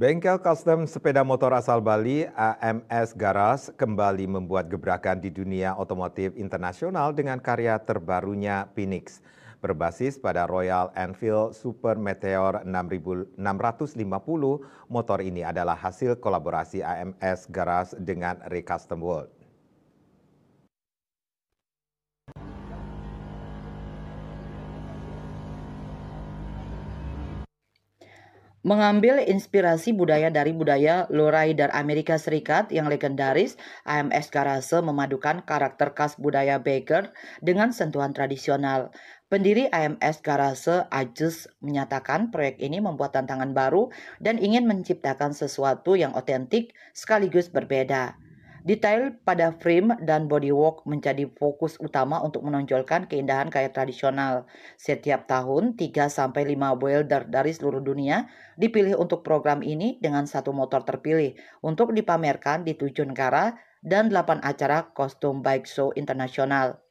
Bengkel custom sepeda motor asal Bali, AMS Garage, kembali membuat gebrakan di dunia otomotif internasional dengan karya terbarunya Phoenix. Berbasis pada Royal Enfield Super Meteor 6650, motor ini adalah hasil kolaborasi AMS Garage dengan Recustom World. Mengambil inspirasi budaya dari budaya lowrider Amerika Serikat yang legendaris, AMS Garage memadukan karakter khas budaya biker dengan sentuhan tradisional. Pendiri AMS Garage, Ajus, menyatakan proyek ini membuat tantangan baru dan ingin menciptakan sesuatu yang otentik sekaligus berbeda. Detail pada frame dan bodywork menjadi fokus utama untuk menonjolkan keindahan kayak tradisional. Setiap tahun, 3-5 welder dari seluruh dunia dipilih untuk program ini dengan satu motor terpilih untuk dipamerkan di 7 negara dan 8 acara kostum bike show internasional.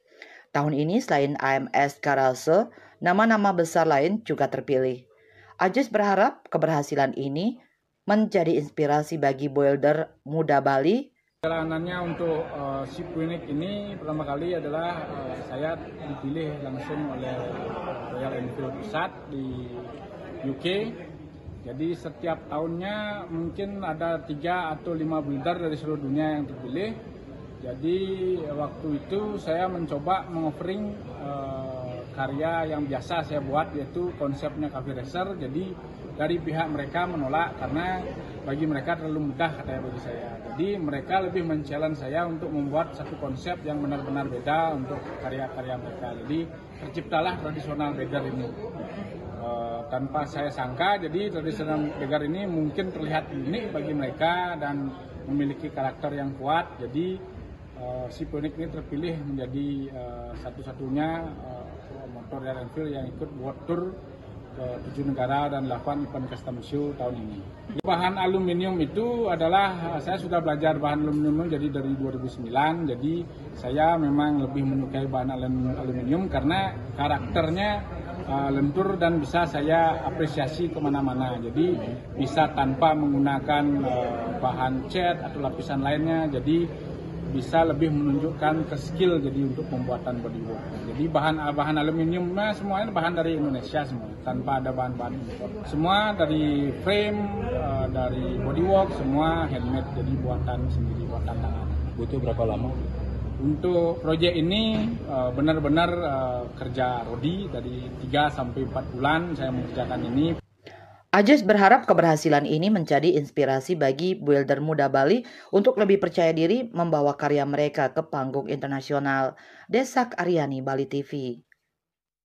Tahun ini selain AMS Garage, nama-nama besar lain juga terpilih. Ajis berharap keberhasilan ini menjadi inspirasi bagi welder muda Bali. Perjalanannya untuk si Phoenix ini pertama kali adalah saya dipilih langsung oleh Royal Enfield Pusat di UK. Jadi setiap tahunnya mungkin ada 3 atau 5 builder dari seluruh dunia yang terpilih. Jadi waktu itu saya mencoba mengoffering karya yang biasa saya buat, yaitu konsepnya cafe racer. Jadi dari pihak mereka menolak karena bagi mereka terlalu mudah katanya bagi saya. Jadi mereka lebih men-challenge saya untuk membuat satu konsep yang benar-benar beda untuk karya-karya mereka. Jadi terciptalah tradisional beggar ini. Tanpa saya sangka, jadi tradisional beggar ini mungkin terlihat unik bagi mereka dan memiliki karakter yang kuat. Jadi si Phoenix ini terpilih menjadi satu-satunya motor Royal Enfield yang ikut world tour ke 7 negara dan 8 event custom show tahun ini. Bahan aluminium itu adalah, saya sudah belajar bahan aluminium jadi dari 2009, jadi saya memang lebih menyukai bahan aluminium karena karakternya lentur dan bisa saya apresiasi kemana-mana. Jadi bisa tanpa menggunakan bahan cat atau lapisan lainnya, jadi bisa lebih menunjukkan ke skill jadi untuk pembuatan bodywork. Jadi bahan aluminiumnya semuanya bahan dari Indonesia semua, tanpa ada bahan-bahan impor. Semua dari frame, dari bodywork, semua handmade, jadi buatan sendiri, buatan tangan. Butuh berapa lama? Untuk proyek ini benar-benar kerja Rodi dari 3-4 bulan saya mengerjakan ini. Ajis berharap keberhasilan ini menjadi inspirasi bagi builder muda Bali untuk lebih percaya diri membawa karya mereka ke panggung internasional. Desak Aryani, Bali TV.